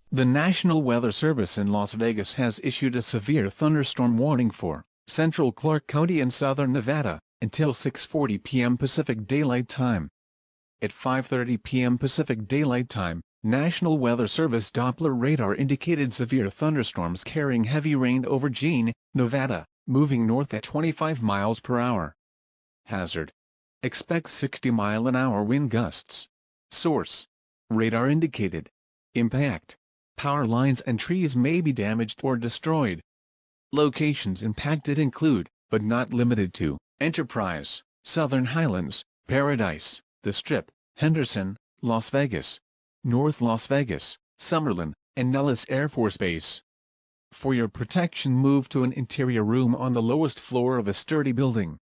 The National Weather Service in Las Vegas has issued a severe thunderstorm warning for central Clark County and southern Nevada until 6:40 p.m. Pacific Daylight Time. At 5:30 p.m. Pacific Daylight Time, National Weather Service Doppler radar indicated severe thunderstorms carrying heavy rain over Jean, Nevada, moving north at 25 miles per hour. Hazard: expect 60-mile-an-hour wind gusts. Source: radar indicated. Impact: power lines and trees may be damaged or destroyed. Locations impacted include, but not limited to, Enterprise, Southern Highlands, Paradise, The Strip, Henderson, Las Vegas, North Las Vegas, Summerlin, and Nellis Air Force Base. For your protection, move to an interior room on the lowest floor of a sturdy building.